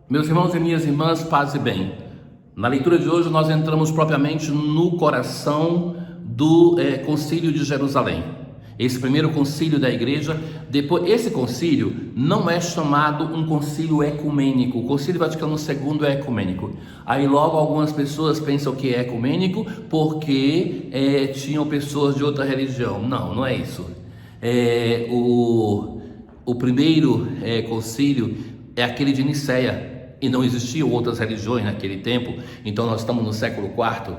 Meus irmãos e minhas irmãs, paz e bem. Na leitura de hoje nós entramos propriamente no coração do Concílio de Jerusalém. Esse primeiro concílio da igreja, depois esse concílio não é chamado um concílio ecumênico. O Concílio Vaticano II é ecumênico. Aí logo algumas pessoas pensam que é ecumênico porque tinham pessoas de outra religião. Não, não é isso. O primeiro concílio é aquele de Nicéia. E não existiam outras religiões naquele tempo, então nós estamos no século IV.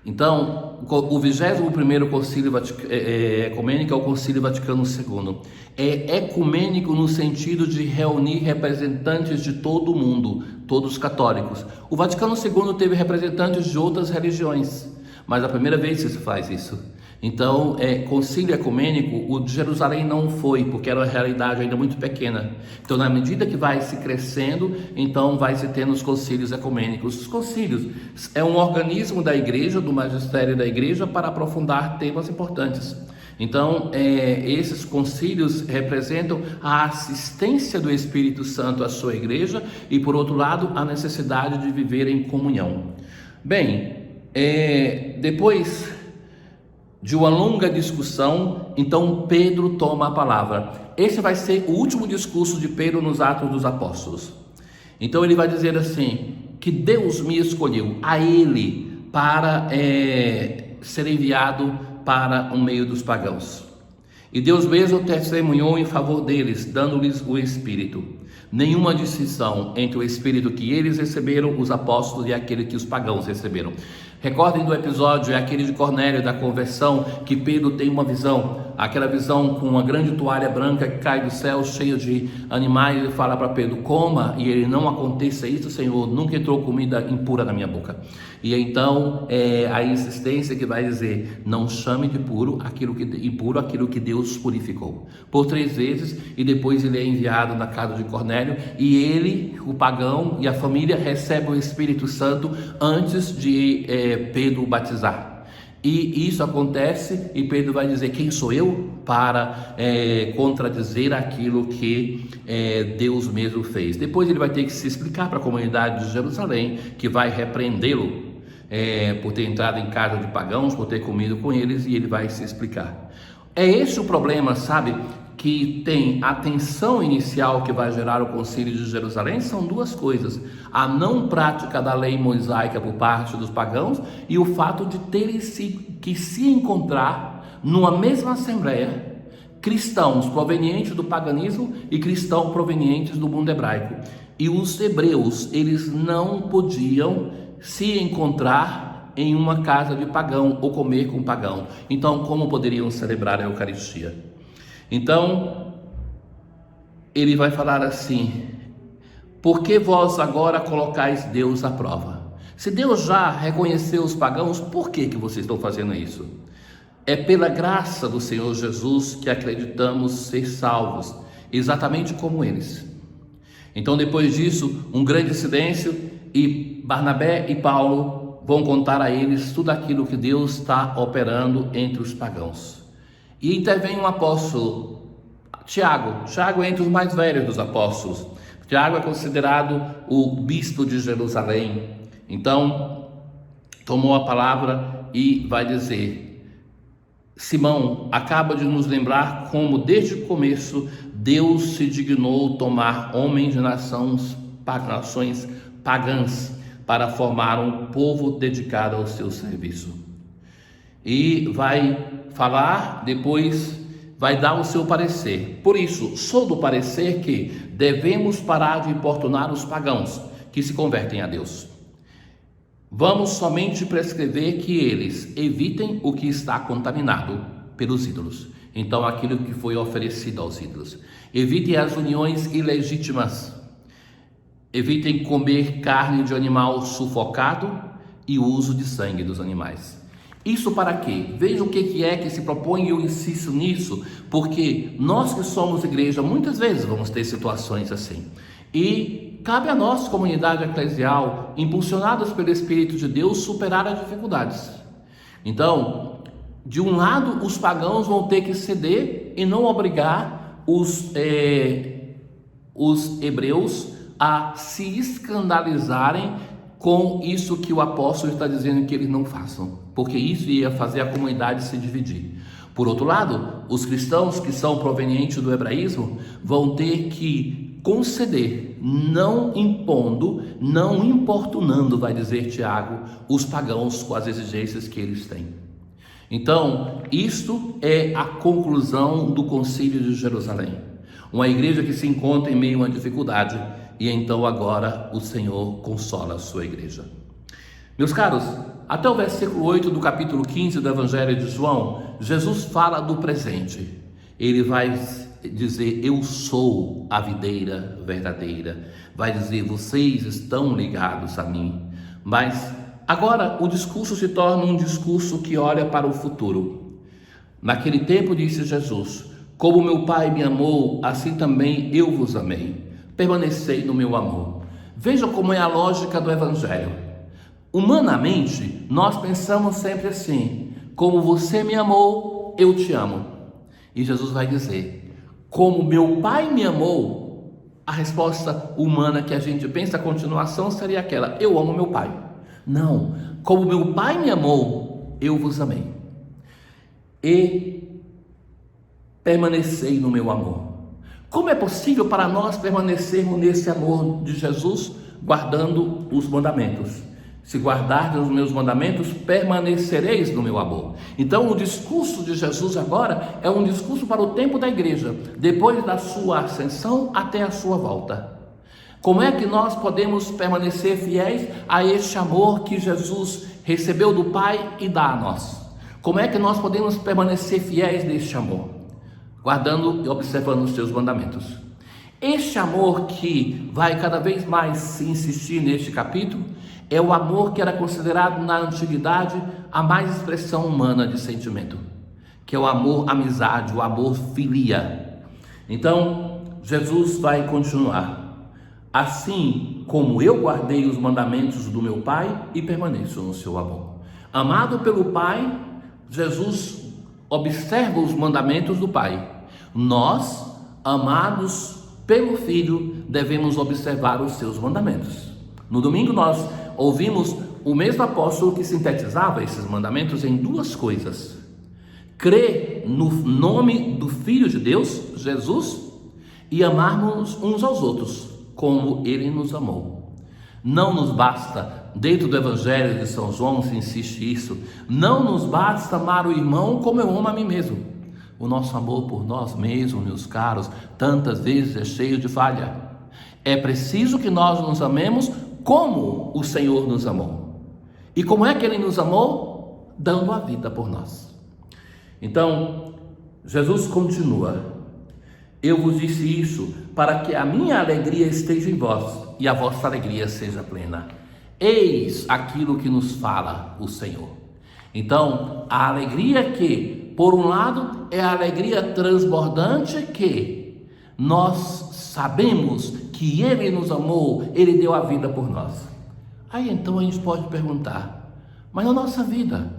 Então, o 21º Concílio Ecumênico é o Concílio Vaticano II. É ecumênico no sentido de reunir representantes de todo o mundo, todos católicos. O Vaticano II teve representantes de outras religiões, mas é a primeira vez que se faz isso. Então, concílio ecumênico, o de Jerusalém não foi, porque era uma realidade ainda muito pequena. Então, na medida que vai se crescendo, então vai se tendo os concílios ecumênicos. Os concílios é um organismo da igreja, do magistério da igreja, para aprofundar temas importantes. Então, esses concílios representam a assistência do Espírito Santo à sua igreja e, por outro lado, a necessidade de viver em comunhão. Bem, depois de uma longa discussão, então Pedro toma a palavra. Esse vai ser o último discurso de Pedro nos Atos dos Apóstolos. Então ele vai dizer assim, que Deus me escolheu a ele para ser enviado para o meio dos pagãos. E Deus mesmo testemunhou em favor deles, dando-lhes o Espírito. Nenhuma distinção entre o Espírito que eles receberam, os apóstolos, e aquele que os pagãos receberam. Recordem do episódio, aquele de Cornélio, da conversão, que Pedro tem uma visão, aquela visão com uma grande toalha branca que cai do céu, cheia de animais. Ele fala para Pedro, coma, e ele, não aconteça isso, Senhor, nunca entrou comida impura na minha boca. E então, a insistência que vai dizer, não chame de impuro aquilo que Deus purificou. Por 3 vezes, e depois ele é enviado na casa de Cornélio, e ele, o pagão e a família recebem o Espírito Santo antes de Pedro batizar. E isso acontece e Pedro vai dizer, quem sou eu para contradizer aquilo que Deus mesmo fez. Depois ele vai ter que se explicar para a comunidade de Jerusalém, que vai repreendê-lo por ter entrado em casa de pagãos, por ter comido com eles, e ele vai se explicar. É esse o problema, sabe, que tem a tensão inicial que vai gerar o Concílio de Jerusalém. São 2 coisas: a não prática da lei mosaica por parte dos pagãos e o fato de terem que se encontrar numa mesma assembleia cristãos provenientes do paganismo e cristãos provenientes do mundo hebraico. E os hebreus, eles não podiam se encontrar em uma casa de pagão ou comer com pagão. Então, como poderiam celebrar a Eucaristia? Então, ele vai falar assim, por que vós agora colocais Deus à prova? Se Deus já reconheceu os pagãos, por que vocês estão fazendo isso? É pela graça do Senhor Jesus que acreditamos ser salvos, exatamente como eles. Então, depois disso, um grande silêncio, e Barnabé e Paulo vão contar a eles tudo aquilo que Deus está operando entre os pagãos. E intervém um apóstolo, Tiago é entre os mais velhos dos apóstolos. Tiago é considerado o bispo de Jerusalém. Então, tomou a palavra e vai dizer, Simão acaba de nos lembrar como desde o começo Deus se dignou tomar homens de nações pagãs para formar um povo dedicado ao seu serviço. E vai falar, depois vai dar o seu parecer. Por isso, sou do parecer que devemos parar de importunar os pagãos que se convertem a Deus. Vamos somente prescrever que eles evitem o que está contaminado pelos ídolos. Então, aquilo que foi oferecido aos ídolos. Evitem as uniões ilegítimas. Evitem comer carne de animal sufocado e o uso de sangue dos animais. Isso para quê? Veja o que é que se propõe, e eu insisto nisso, porque nós que somos igreja, muitas vezes vamos ter situações assim. E cabe a nós, comunidade eclesial, impulsionados pelo Espírito de Deus, superar as dificuldades. Então, de um lado, os pagãos vão ter que ceder e não obrigar os hebreus a se escandalizarem com isso que o apóstolo está dizendo que eles não façam, porque isso ia fazer a comunidade se dividir. Por outro lado, os cristãos que são provenientes do hebraísmo vão ter que conceder, não impondo, não importunando, vai dizer Tiago, os pagãos com as exigências que eles têm. Então, isto é a conclusão do Concílio de Jerusalém. Uma igreja que se encontra em meio a uma dificuldade, e então agora o Senhor consola a sua igreja. Meus caros, até o versículo 8 do capítulo 15 do Evangelho de João, Jesus fala do presente. Ele vai dizer: eu sou a videira verdadeira. Vai dizer: vocês estão ligados a mim. Mas agora o discurso se torna um discurso que olha para o futuro. Naquele tempo disse Jesus: como meu Pai me amou, assim também eu vos amei. Permanecei no meu amor. Veja como é a lógica do Evangelho. Humanamente, nós pensamos sempre assim: como você me amou, eu te amo. E Jesus vai dizer: como meu Pai me amou. A resposta humana que a gente pensa, a continuação seria aquela: eu amo meu Pai. Não, como meu Pai me amou, eu vos amei. E permanecei no meu amor. Como é possível para nós permanecermos nesse amor de Jesus? Guardando os mandamentos. Se guardardes os meus mandamentos, permanecereis no meu amor. Então o discurso de Jesus agora é um discurso para o tempo da igreja, depois da sua ascensão até a sua volta. Como é que nós podemos permanecer fiéis a este amor que Jesus recebeu do Pai e dá a nós? Como é que nós podemos permanecer fiéis neste amor? Guardando e observando os seus mandamentos. Este amor que vai cada vez mais se insistir neste capítulo é o amor que era considerado na antiguidade a mais expressão humana de sentimento, que é o amor amizade, o amor filia. Então Jesus vai continuar: assim como eu guardei os mandamentos do meu Pai e permaneço no seu amor. Amado pelo Pai, Jesus observa os mandamentos do Pai. Nós, amados pelo Filho, devemos observar os seus mandamentos. No domingo nós ouvimos o mesmo apóstolo que sintetizava esses mandamentos em duas coisas: crer no nome do Filho de Deus, Jesus, e amarmos uns aos outros como Ele nos amou. Não nos basta, dentro do Evangelho de São João se insiste isso, não nos basta amar o irmão como eu amo a mim mesmo. O nosso amor por nós mesmos, meus caros, tantas vezes é cheio de falha. É preciso que nós nos amemos como o Senhor nos amou. E como é que Ele nos amou? Dando a vida por nós. Então, Jesus continua: eu vos disse isso para que a minha alegria esteja em vós e a vossa alegria seja plena. Eis aquilo que nos fala o Senhor. Então, a alegria que, por um lado, é a alegria transbordante que nós sabemos que Ele nos amou, Ele deu a vida por nós. Aí então a gente pode perguntar: mas na nossa vida,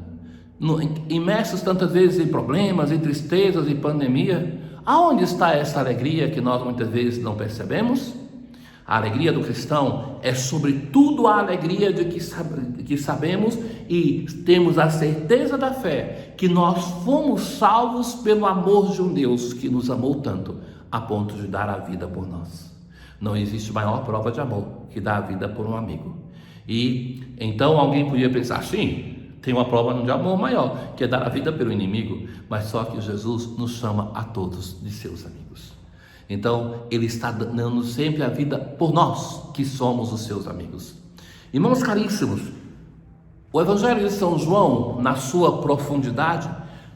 imersos tantas vezes em problemas, em tristezas, em pandemia, aonde está essa alegria que nós muitas vezes não percebemos? A alegria do cristão é sobretudo a alegria de que sabemos e temos a certeza da fé que nós fomos salvos pelo amor de um Deus que nos amou tanto a ponto de dar a vida por nós. Não existe maior prova de amor que dar a vida por um amigo. E então alguém podia pensar: sim, tem uma prova de amor maior, que é dar a vida pelo inimigo, mas só que Jesus nos chama a todos de seus amigos. Então, Ele está dando sempre a vida por nós, que somos os seus amigos. Irmãos caríssimos, o Evangelho de São João, na sua profundidade,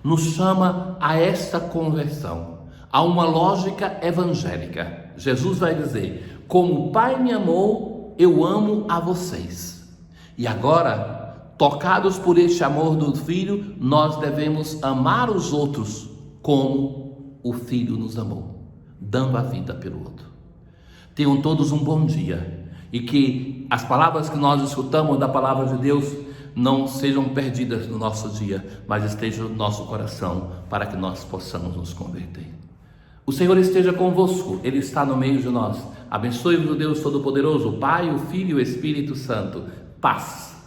nos chama a esta conversão, a uma lógica evangélica. Jesus vai dizer: como o Pai me amou, eu amo a vocês. E agora, tocados por este amor do Filho, nós devemos amar os outros como o Filho nos amou, dando a vida pelo outro. Tenham todos um bom dia e que as palavras que nós escutamos da palavra de Deus não sejam perdidas no nosso dia, mas estejam no nosso coração para que nós possamos nos converter. O Senhor esteja convosco, Ele está no meio de nós. Abençoe-vos o Deus Todo-Poderoso, o Pai, o Filho e o Espírito Santo. Paz.